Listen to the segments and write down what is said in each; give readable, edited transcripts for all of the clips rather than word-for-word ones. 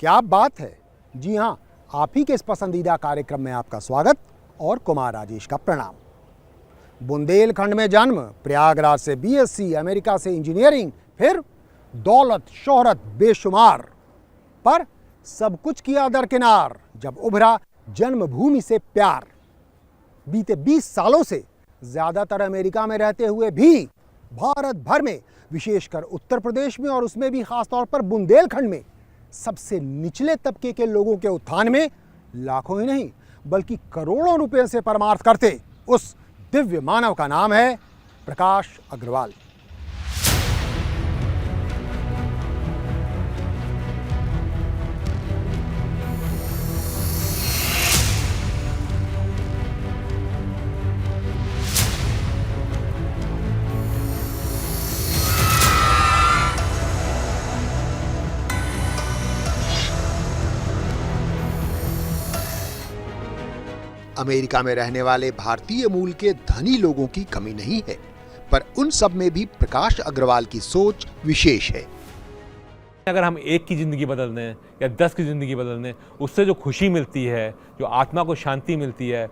क्या बात है। जी हाँ, आप ही के इस पसंदीदा कार्यक्रम में आपका स्वागत और कुमार राजेश का प्रणाम। बुंदेलखंड में जन्म, प्रयागराज से बीएससी, अमेरिका से इंजीनियरिंग, फिर दौलत शोहरत बेशुमार, पर सब कुछ किया दरकिनार जब उभरा जन्मभूमि से प्यार। बीते 20 सालों से ज्यादातर अमेरिका में रहते हुए भी भारत भर में, विशेषकर उत्तर प्रदेश में और उसमें भी खासतौर पर बुंदेलखंड में सबसे निचले तबके के लोगों के उत्थान में लाखों ही नहीं बल्कि करोड़ों रुपए से परमार्थ करते उस दिव्य मानव का नाम है प्रकाश अग्रवाल। अमेरिका में रहने वाले भारतीय मूल के धनी लोगों की कमी नहीं है, पर उन सब में भी प्रकाश अग्रवाल की सोच विशेष है। अगर हम एक की जिंदगी बदल दें या 10 की जिंदगी बदल दें, उससे जो खुशी मिलती है, जो आत्मा को शांति मिलती है,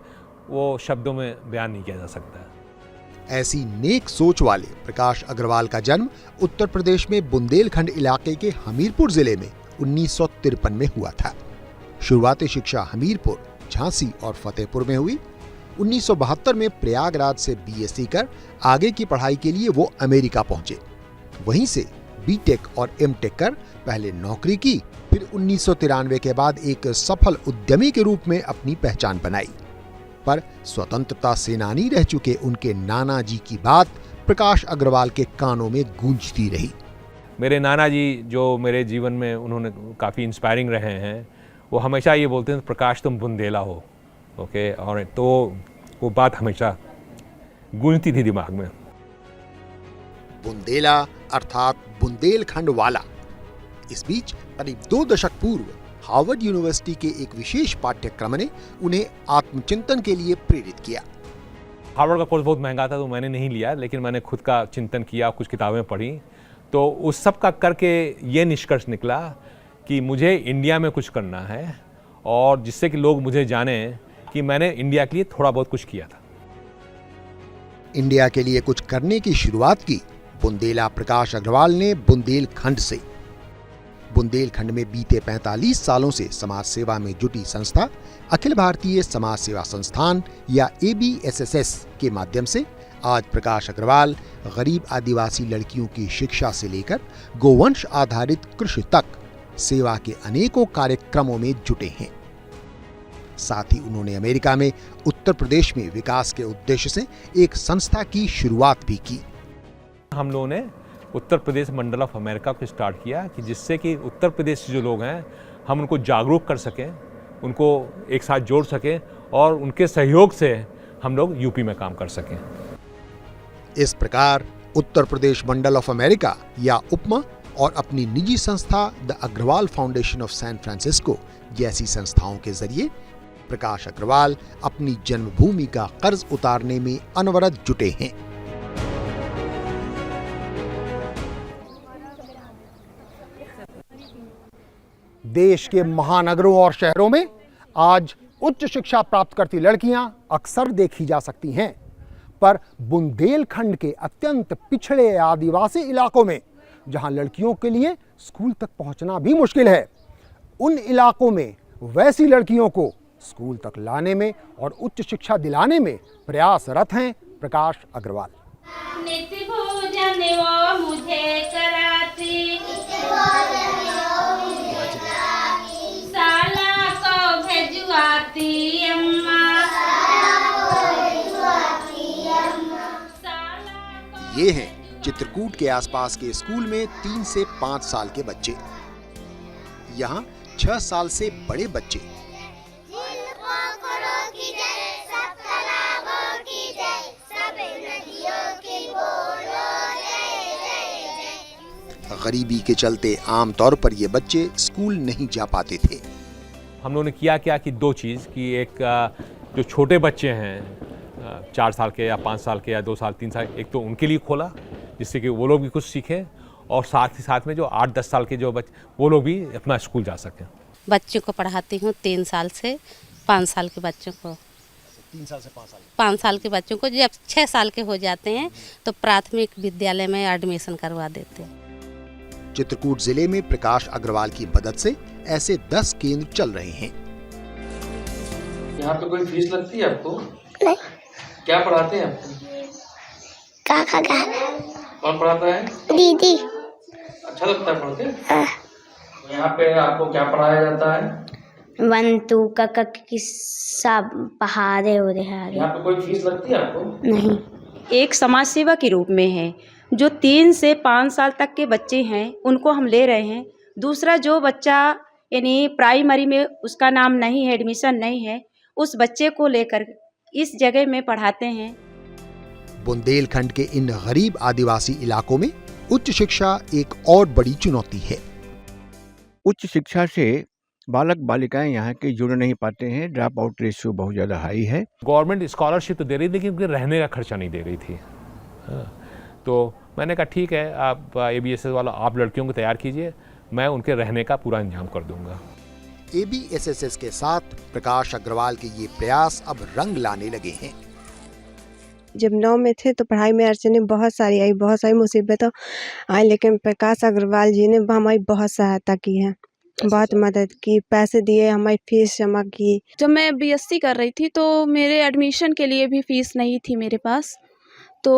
वो शब्दों में बयान नहीं किया जा सकता। ऐसी नेक सोच वाले प्रकाश अग्रवाल का जन्म उत्तर प्रदेश में बुंदेलखंड इलाके के हमीरपुर जिले में 1953 में हुआ था। शुरुआती शिक्षा हमीरपुर, झांसी और फतेहपुर में हुई। 1972 में प्रयागराज से बीएससी कर आगे की पढ़ाई के लिए वो अमेरिका पहुंचे। वहीं से बीटेक और एमटेक कर पहले नौकरी की, फिर 1993 के बाद एक सफल उद्यमी के रूप में अपनी पहचान बनाई। पर स्वतंत्रता सेनानी रह चुके उनके नाना जी की बात प्रकाश अग्रवाल के कानों में गूंजती रही। मेरे नाना जी जो मेरे जीवन में उन्होंने काफ़ी इंस्पायरिंग रहे हैं, वो हमेशा ये बोलते हैं प्रकाश तुम बुंदेला हो, ओके। और तो वो बात हमेशा गूंजती थी दिमाग में। बुंदेला अर्थात बुंदेलखंड वाला। इस बीच करीब 2 दशक पूर्व हार्वर्ड यूनिवर्सिटी के एक विशेष पाठ्यक्रम ने उन्हें आत्मचिंतन के लिए प्रेरित किया। हार्वर्ड का कोर्स बहुत महंगा था तो मैंने नहीं लिया, लेकिन मैंने खुद का चिंतन किया, कुछ किताबें पढ़ी, तो उस सब का करके ये निष्कर्ष निकला कि मुझे इंडिया में कुछ करना है और जिससे कि लोग मुझे जाने कि मैंने इंडिया के लिए थोड़ा बहुत कुछ किया था। इंडिया के लिए कुछ करने की शुरुआत की बुंदेला प्रकाश अग्रवाल ने बुंदेलखंड से। बुंदेलखंड में बीते 45 सालों से समाज सेवा में जुटी संस्था अखिल भारतीय समाज सेवा संस्थान या ABSSS के माध्यम से आज प्रकाश अग्रवाल गरीब आदिवासी लड़कियों की शिक्षा से लेकर गोवंश आधारित कृषि तक सेवा के अनेकों कार्यक्रमों में जुटे हैं। साथ ही उन्होंने अमेरिका में उत्तर प्रदेश में विकास के उद्देश्य से एक संस्था की शुरुआत भी की। हम लोगों ने उत्तर प्रदेश मंडल ऑफ अमेरिका को स्टार्ट किया कि जिससे कि उत्तर प्रदेश से जो लोग हैं हम उनको जागरूक कर सकें, उनको एक साथ जोड़ सकें और उनके सहयोग से हम लोग यूपी में काम कर सकें। इस प्रकार उत्तर प्रदेश मंडल ऑफ अमेरिका या उपमा और अपनी निजी संस्था the Agrawal Foundation of San Francisco जैसी संस्थाओं के जरिए प्रकाश अग्रवाल अपनी जन्मभूमि का कर्ज उतारने में अनवरत जुटे हैं। देश के महानगरों और शहरों में आज उच्च शिक्षा प्राप्त करती लड़कियां अक्सर देखी जा सकती हैं, पर बुंदेलखंड के अत्यंत पिछड़े आदिवासी इलाकों में जहां लड़कियों के लिए स्कूल तक पहुंचना भी मुश्किल है, उन इलाकों में वैसी लड़कियों को स्कूल तक लाने में और उच्च शिक्षा दिलाने में प्रयासरत हैं प्रकाश अग्रवाल। ये हैं चित्रकूट के आसपास के स्कूल में 3 से 5 साल के बच्चे। यहाँ 6 साल से बड़े बच्चे गरीबी के चलते आमतौर पर ये बच्चे स्कूल नहीं जा पाते थे। हम लोगों ने किया क्या कि 2 चीज़ कि एक जो छोटे बच्चे हैं 4 साल के या 5 साल के या 2 साल 3 साल, एक तो उनके लिए खोला जिससे कि वो लोग भी कुछ सीखें और साथ ही साथ में जो 8-10 साल के जो बच्चे वो लोग भी अपना स्कूल जा सकें। बच्चों को पढ़ाती हूँ 3 साल से 5 साल के बच्चों को। 3 साल से 5 साल 5 साल के बच्चों को जब 6 साल के हो जाते हैं तो प्राथमिक विद्यालय में एडमिशन करवा देते हैं। चित्रकूट जिले में प्रकाश अग्रवाल की मदद से ऐसे 10 केंद्र चल रहे हैं। यहाँ पे कोई फीस लगती है आपको? नहीं। क्या पढ़ाते हैं आपको? काका का कौन पढ़ाता है? दीदी। अच्छा लगता है पढ़ते? यहाँ पे आपको क्या पढ़ाया जाता है? 1 2 काका की सब पहाड़े हो रहे हैं। यहाँ पे कोई फीस लगती है आपको? नहीं। एक समाज सेवा के रूप में है। जो 3 से 5 साल तक के बच्चे हैं उनको हम ले रहे हैं। दूसरा जो बच्चा यानी प्राइमरी में उसका नाम नहीं है, एडमिशन नहीं है, उस बच्चे को लेकर इस जगह में पढ़ाते हैं। बुंदेलखंड के इन गरीब आदिवासी इलाकों में उच्च शिक्षा एक और बड़ी चुनौती है। उच्च शिक्षा से बालक बालिकाएं यहाँ के जुड़ नहीं पाते हैं। ड्रॉप आउट रेशियो बहुत ज़्यादा हाई है। गवर्नमेंट स्कॉलरशिप तो दे रही थी लेकिन उनके रहने का खर्चा नहीं दे रही थी। तो मैंने कहा ठीक है, आप ABSS वाला आप लड़कियों को तैयार कीजिए, मैं उनके रहने का पूरा इंतजाम कर दूंगा। ABSS के साथ प्रकाश अग्रवाल के ये प्रयास अब रंग लाने लगे हैं। जब 9 में थे तो पढ़ाई में अड़चनें बहुत सारी आई, बहुत सारी मुसीबतें आई, लेकिन प्रकाश अग्रवाल जी ने हमारी बहुत सहायता की है, बहुत मदद की, पैसे दिए, हमारी फीस जमा की। जब मैं BSc कर रही थी तो मेरे एडमिशन के लिए भी फ़ीस नहीं थी मेरे पास, तो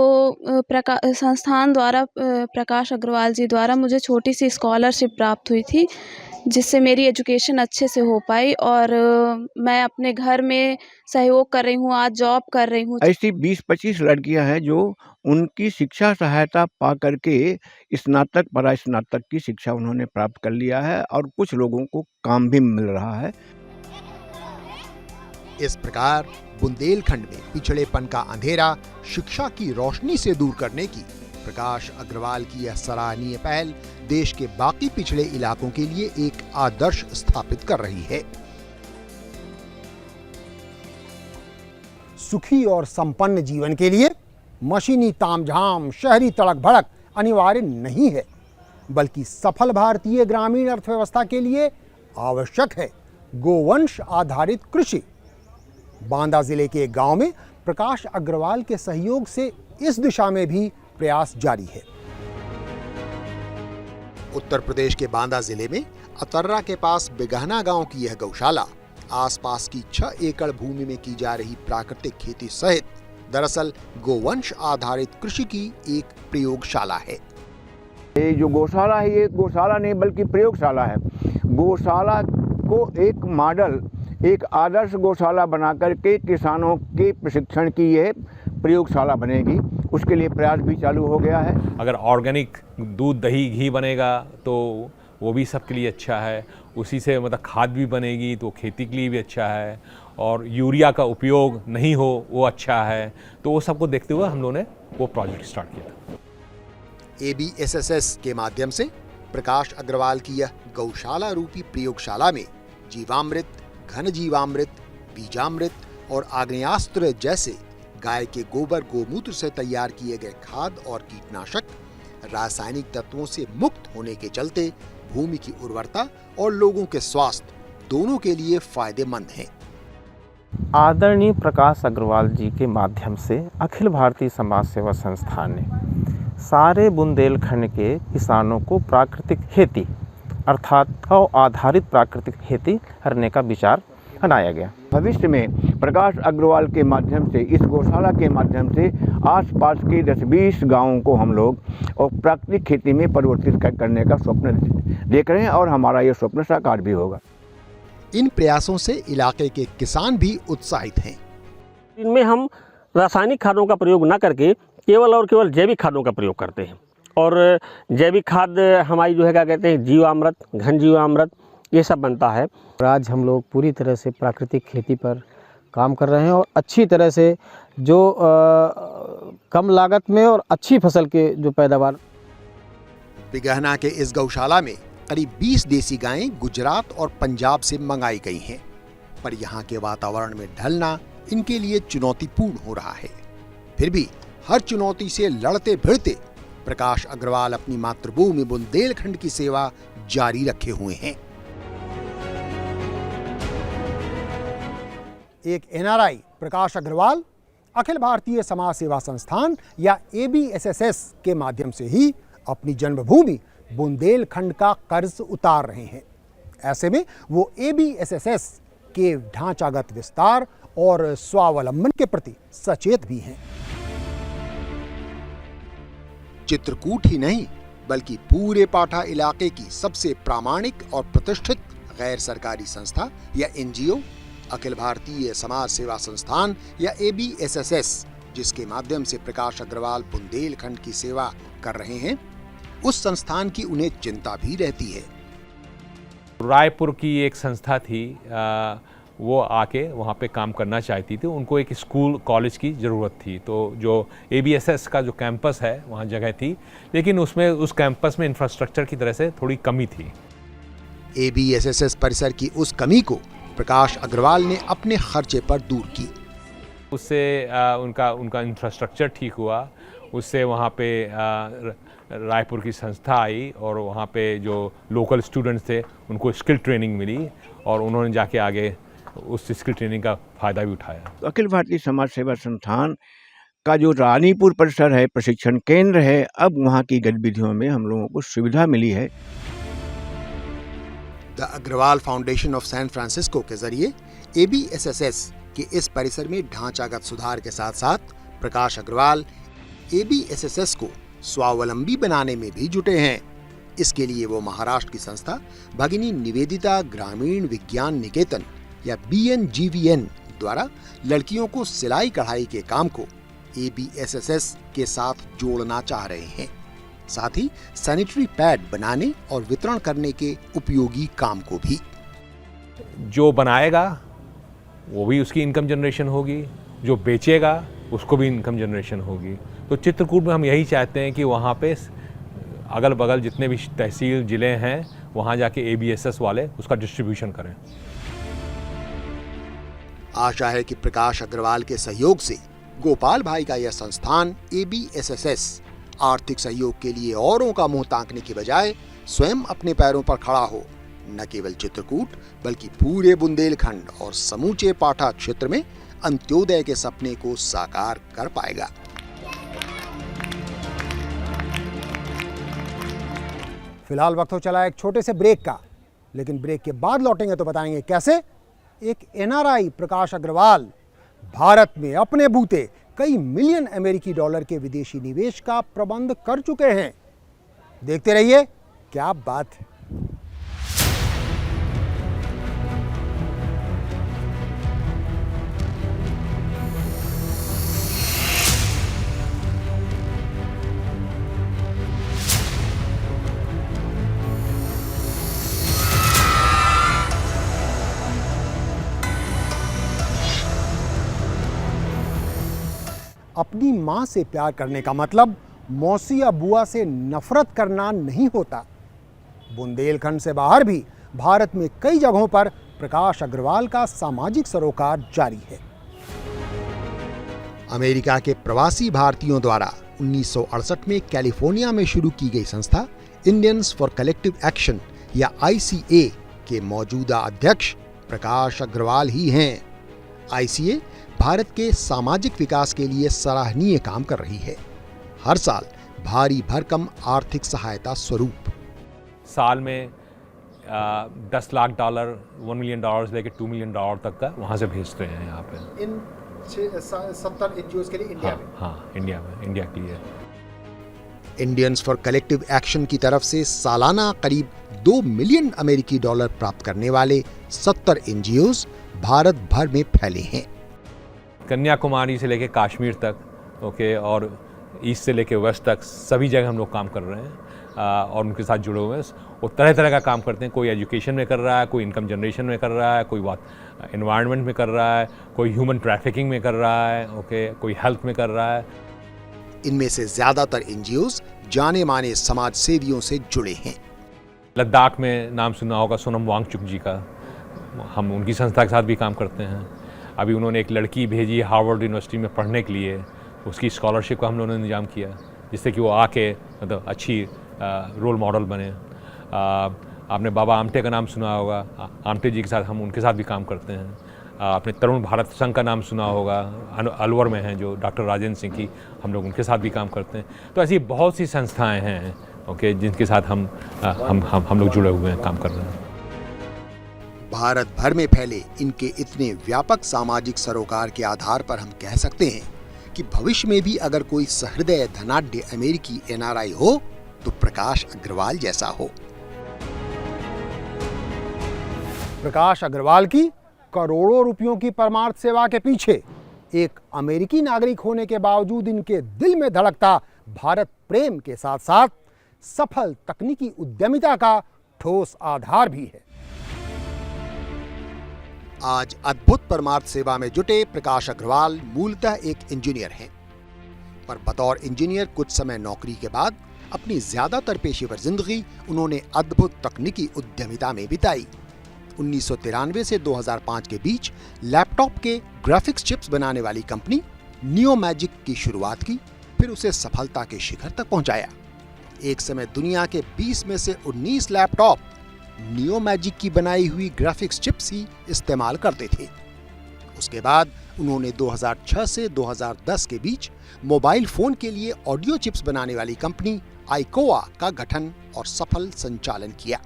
संस्थान द्वारा प्रकाश अग्रवाल जी द्वारा मुझे छोटी सी स्कॉलरशिप प्राप्त हुई थी, जिससे मेरी एजुकेशन अच्छे से हो पाई और मैं अपने घर में सहयोग कर रही हूँ, आज जॉब कर रही हूँ। ऐसी 20-25 लड़कियां हैं जो उनकी शिक्षा सहायता पा करके स्नातक परास्नातक की शिक्षा उन्होंने प्राप्त कर लिया है और कुछ लोगों को काम भी मिल रहा है। इस प्रकार बुंदेलखंड में पिछड़ेपन का अंधेरा शिक्षा की रोशनी से दूर करने की प्रकाश अग्रवाल की यह सराहनीय पहल देश के बाकी पिछड़े इलाकों के लिए एक आदर्श स्थापित कर रही है। सुखी और संपन्न जीवन के लिए मशीनी तामझाम, शहरी तड़क भड़क अनिवार्य नहीं है, बल्कि सफल भारतीय ग्रामीण अर्थव्यवस्था के लिए आवश्यक है गोवंश आधारित कृषि। बांदा जिले के एक गांव में प्रकाश अग्रवाल के सहयोग से इस दिशा में भी प्रयास जारी है। उत्तर प्रदेश के बांदा जिले में अतर्रा के पास बिगहना गांव की यह गौशाला आसपास की 6 एकड़ भूमि में की जा रही प्राकृतिक खेती सहित दरअसल गोवंश आधारित कृषि की एक प्रयोगशाला है। ये जो गौशाला है ये गौशाला नहीं बल्कि प्रयोगशाला है। गौशाला को एक मॉडल, एक आदर्श गौशाला बनाकर के किसानों के प्रशिक्षण की यह प्रयोगशाला बनेगी, उसके लिए प्रयास भी चालू हो गया है। अगर ऑर्गेनिक दूध दही घी बनेगा तो वो भी सबके लिए अच्छा है, उसी से मतलब खाद भी बनेगी तो खेती के लिए भी अच्छा है, और यूरिया का उपयोग नहीं हो वो अच्छा है। तो वो सबको देखते हुए हम लोगों ने वो प्रोजेक्ट स्टार्ट किया था। ABSS के माध्यम से प्रकाश अग्रवाल की यह गौशाला रूपी प्रयोगशाला में जीवामृत, घन जीवामृत, बीजामृत और आग्नेयास्त्र जैसे गाय के गोबर गोमूत्र से तैयार किए गए खाद और कीटनाशक रासायनिक तत्वों से मुक्त होने के चलते भूमि की उर्वरता और लोगों के स्वास्थ्य दोनों के लिए फायदेमंद हैं। आदरणीय प्रकाश अग्रवाल जी के माध्यम से अखिल भारतीय समाज सेवा संस्थान ने सारे बुंदेलखंड के किसानों को प्राकृतिक खेती अर्थात गौ आधारित प्राकृतिक खेती करने का विचार बनाया गया। भविष्य में प्रकाश अग्रवाल के माध्यम से, इस गौशाला के माध्यम से आसपास के 10-20 गांवों को हम लोग और प्राकृतिक खेती में परिवर्तित करने का स्वप्न देख रहे हैं और हमारा ये स्वप्न साकार भी होगा। इन प्रयासों से इलाके के किसान भी उत्साहित हैं। इनमें हम रासायनिक खादों का प्रयोग न करके केवल और केवल जैविक खादों का प्रयोग करते हैं, और जैविक खाद हमारी जो है क्या कहते हैं जीवामृत, घन जीवामृत, ये सब बनता है। आज हम लोग पूरी तरह से प्राकृतिक खेती पर काम कर रहे हैं और अच्छी तरह से जो कम लागत में और अच्छी फसल के जो पैदावार। बिगहना के इस गौशाला में करीब 20 देसी गायें गुजरात और पंजाब से मंगाई गई हैं, पर यहाँ के वातावरण में ढलना इनके लिए चुनौतीपूर्ण हो रहा है। फिर भी हर चुनौती से लड़ते भिड़ते प्रकाश अग्रवाल अपनी मातृभूमि बुंदेलखंड की सेवा जारी रखे हुए हैं। एक एनआरआई प्रकाश अग्रवाल अखिल भारतीय समाज सेवा संस्थान या ABSSS के माध्यम से ही अपनी जन्मभूमि बुंदेलखंड का कर्ज उतार रहे हैं। ऐसे में वो ABSSS के ढांचागत विस्तार और स्वावलंबन के प्रति सचेत भी हैं। चित्रकूट ही नहीं बल्कि पूरे पाठा इलाके की सबसे प्रामाणिक और प्रतिष्ठित गैर सरकारी संस्था या NGO अखिल भारतीय समाज सेवा संस्थान या ABSSS, जिसके माध्यम से प्रकाश अग्रवाल बुंदेलखंड की सेवा कर रहे हैं, उस संस्थान की उन्हें चिंता भी रहती है। रायपुर की एक संस्था थी, वो आके वहाँ पे काम करना चाहती थी। उनको एक स्कूल कॉलेज की ज़रूरत थी, तो जो ABSS का जो कैंपस है वहाँ जगह थी, लेकिन उसमें उस कैंपस में इंफ्रास्ट्रक्चर की तरह से थोड़ी कमी थी। ABSSS परिसर की उस कमी को प्रकाश अग्रवाल ने अपने खर्चे पर दूर की। उससे उनका इंफ्रास्ट्रक्चर ठीक हुआ। उससे वहाँ पे रायपुर की संस्था आई और वहाँ पे जो लोकल स्टूडेंट्स थे उनको स्किल ट्रेनिंग मिली और उन्होंने जाके आगे उस स्किल ट्रेनिंग का फ़ायदा भी उठाया। अखिल भारतीय समाज सेवा संस्थान का जो रानीपुर परिसर है, प्रशिक्षण केंद्र है, अब वहाँ की गतिविधियों में हम लोगों को सुविधा मिली है। The Agrawal Foundation of San Francisco के जरिए ABSSS के इस परिसर में ढांचागत सुधार के साथ साथ प्रकाश अग्रवाल ABSSS को स्वावलंबी बनाने में भी जुटे हैं। इसके लिए वो महाराष्ट्र की संस्था भगिनी निवेदिता ग्रामीण विज्ञान निकेतन या BNGVN द्वारा लड़कियों को सिलाई कढ़ाई के काम को ABSSS के साथ जोड़ना चाह रहे हैं। साथ ही सैनिटरी पैड बनाने और वितरण करने के उपयोगी काम को भी। जो बनाएगा वो भी उसकी इनकम जनरेशन होगी, जो बेचेगा उसको भी इनकम जनरेशन होगी। तो चित्रकूट में हम यही चाहते हैं कि वहाँ पे अगल बगल जितने भी तहसील जिले हैं वहाँ जाके ABSS वाले उसका डिस्ट्रीब्यूशन करें। आशा है कि प्रकाश अग्रवाल के सहयोग से गोपाल भाई का यह संस्थान ABSSS आर्थिक सहयोग के लिए औरों का मुंह ताकने के बजाय स्वयं अपने पैरों पर खड़ा हो, न केवल चित्रकूट बल्कि पूरे बुंदेलखंड और समूचे पाठा क्षेत्र में अंत्योदय के सपने को साकार कर पाएगा। फिलहाल वक्त हो चला एक छोटे से ब्रेक का, लेकिन ब्रेक के बाद लौटेंगे तो बताएंगे कैसे एक NRI प्रकाश अग्रवाल भारत में अपने बूते कई मिलियन अमेरिकी डॉलर के विदेशी निवेश का प्रबंध कर चुके हैं। देखते रहिए, क्या बात है। अपनी मां से प्यार करने का मतलब मौसी या बुआ से नफरत करना नहीं होता। बुंदेलखंड से बाहर भी भारत में कई जगहों पर प्रकाश अग्रवाल का सामाजिक सरोकार जारी है। अमेरिका के प्रवासी भारतीयों द्वारा 1968 में कैलिफोर्निया में शुरू की गई संस्था इंडियंस फॉर कलेक्टिव एक्शन या ICA के मौजूदा अध्यक्ष प्रकाश अग्रवाल ही हैं। ICA भारत के सामाजिक विकास के लिए सराहनीय काम कर रही है। हर साल भारी भरकम आर्थिक सहायता स्वरूप साल में $10 लाख, $1 मिलियन लेके $2 मिलियन तक का वहाँ से भेजते हैं यहाँ पे। इन 70 NGOs के लिए इंडिया में? हाँ, इंडिया में, इंडिया के लिए। इंडियंस फॉर कलेक्टिव एक्शन की तरफ से सालाना करीब $2 मिलियन अमेरिकी प्राप्त करने वाले 70 NGOs भारत भर में फैले हैं। कन्याकुमारी से लेके कश्मीर तक, ओके, और ईस्ट से लेके वेस्ट तक सभी जगह हम लोग काम कर रहे हैं और उनके साथ जुड़े हुए हैं। वो तरह तरह का काम करते हैं। कोई एजुकेशन में कर रहा है, कोई इनकम जनरेशन में कर रहा है, कोई बात एनवायरनमेंट में कर रहा है, कोई ह्यूमन ट्रैफिकिंग में कर रहा है, ओके, कोई हेल्थ में कर रहा है। इनमें से ज़्यादातर NGOs जाने माने समाज सेवियों से जुड़े हैं। लद्दाख में नाम सुना होगा सोनम वांगचुक जी का, हम उनकी संस्था के साथ भी काम करते हैं। अभी उन्होंने एक लड़की भेजी हार्वर्ड यूनिवर्सिटी में पढ़ने के लिए, उसकी स्कॉलरशिप का हम लोगों ने इंतजाम किया जिससे कि वो आके मतलब अच्छी रोल मॉडल बने। आपने बाबा आमटे का नाम सुना होगा, आमटे जी के साथ हम उनके साथ भी काम करते हैं। अपने तरुण भारत संघ का नाम सुना होगा, अलवर में हैं जो डॉक्टर राजेंद्र सिंह की, हम लोग उनके साथ भी काम करते हैं। तो ऐसी बहुत सी संस्थाएं हैं ओके जिनके साथ हम लोग जुड़े हुए हैं, काम कर रहे हैं। भारत भर में फैले इनके इतने व्यापक सामाजिक सरोकार के आधार पर हम कह सकते हैं कि भविष्य में भी अगर कोई सहृदय धनाढ्य अमेरिकी NRI हो तो प्रकाश अग्रवाल जैसा हो। प्रकाश अग्रवाल की करोड़ों रुपयों की परमार्थ सेवा के पीछे एक अमेरिकी नागरिक होने के बावजूद इनके दिल में धड़कता भारत प्रेम के साथ साथ सफल तकनीकी उद्यमिता का ठोस आधार भी है। आज अद्भुत परमार्थ सेवा में जुटे प्रकाश अग्रवाल मूलतः एक इंजीनियर हैं, पर बतौर इंजीनियर कुछ समय नौकरी के बाद अपनी ज्यादातर पेशेवर जिंदगी उन्होंने अद्भुत तकनीकी उद्यमिता में बिताई। 1993 से 2005 के बीच लैपटॉप के ग्राफिक्स चिप्स बनाने वाली कंपनी नियोमैजिक की शुरुआत की, फिर उसे सफलता के शिखर तक पहुंचाया। एक समय दुनिया के 20 में से 19 लैपटॉप नियोमैजिक की बनाई हुई ग्राफिक्स चिप्स ही इस्तेमाल करते थे। उसके बाद उन्होंने 2006 से 2010 के बीच मोबाइल फोन के लिए ऑडियो चिप्स बनाने वाली कंपनी आइकोआ का गठन और सफल संचालन किया।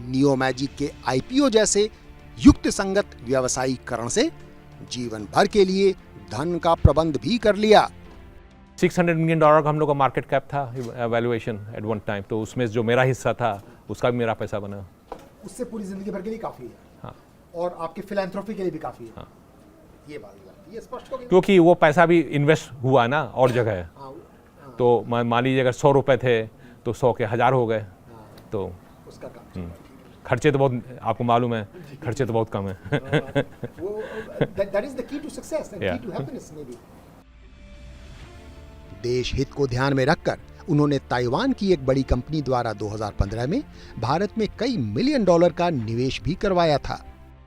नियोमैजिक के IPO जैसे युक्त संगत व्यवसायीकरण से जीवन भर के लिए धन का प्रबंध भी कर लिया। $600 मिलियन का हम लोग का मार्केट कैप था वैल्यूएशन एट वन टाइम, तो उसमें जो मेरा हिस्सा था उसका भी मेरा पैसा बना। उससे पूरी जिंदगी भर के लिए काफी है। हाँ। और आपकी फिलैंथ्रोपी के लिए भी काफी है। हाँ। ये बात ये स्पष्ट हो गई, क्योंकि वो पैसा भी इन्वेस्ट हुआ ना और जगह है। हाँ। तो मान लीजिए अगर 100 रुपए थे तो 100 के 1000 हो गए। तो उसका काम खर्चे तो बहुत, आपको मालूम है खर्चे तो बहुत कम है। That is the key to success and key to happiness maybe. देश हित को ध्यान में रखकर उन्होंने ताइवान की एक बड़ी कंपनी द्वारा 2015 में भारत में कई $1 मिलियन का निवेश भी करवाया था।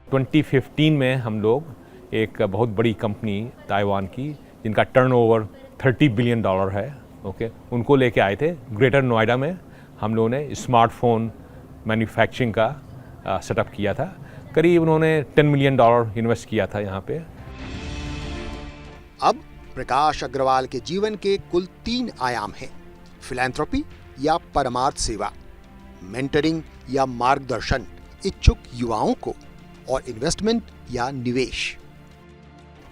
2015 में हम लोग एक बहुत बड़ी कंपनी ताइवान की जिनका टर्नओवर $30 बिलियन है ओके, उनको लेके आए थे ग्रेटर नोएडा में। हम लोगों ने स्मार्टफोन मैन्युफैक्चरिंग का सेटअप किया था। करीब उन्होंने $10 मिलियन इन्वेस्ट किया था यहाँ पे। अब प्रकाश अग्रवाल के जीवन के कुल 3 आयाम हैं: फिलैंथ्रोपी या परमार्थ सेवा, मेंटरिंग या मार्गदर्शन इच्छुक युवाओं को, और इन्वेस्टमेंट या निवेश।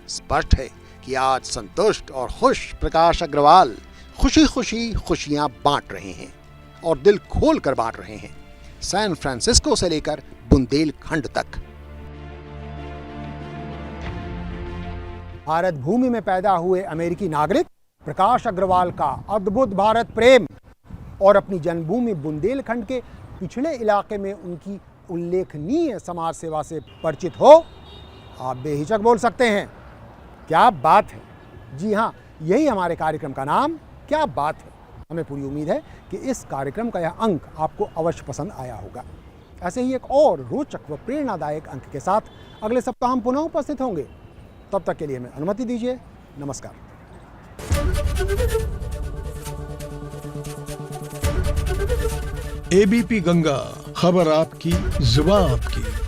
स्पष्ट है कि आज संतुष्ट और खुश प्रकाश अग्रवाल खुशी खुशी खुशियां बांट रहे हैं और दिल खोल कर बांट रहे हैं, सैन फ्रांसिस्को से लेकर बुंदेलखंड तक। भारत भूमि में पैदा हुए अमेरिकी नागरिक प्रकाश अग्रवाल का अद्भुत भारत प्रेम और अपनी जन्मभूमि बुंदेलखंड के पिछड़े इलाके में उनकी उल्लेखनीय समाज सेवा से परिचित हो, आप बेहिचक बोल सकते हैं, क्या बात है। जी हाँ, यही हमारे कार्यक्रम का नाम, क्या बात है। हमें पूरी उम्मीद है कि इस कार्यक्रम का यह अंक आपको अवश्य पसंद आया होगा। ऐसे ही एक और रोचक व प्रेरणादायक अंक के साथ अगले सप्ताह हम पुनः उपस्थित होंगे। तब तक के लिए हमें अनुमति दीजिए। नमस्कार। ABP गंगा, खबर आपकी, जुबान आपकी।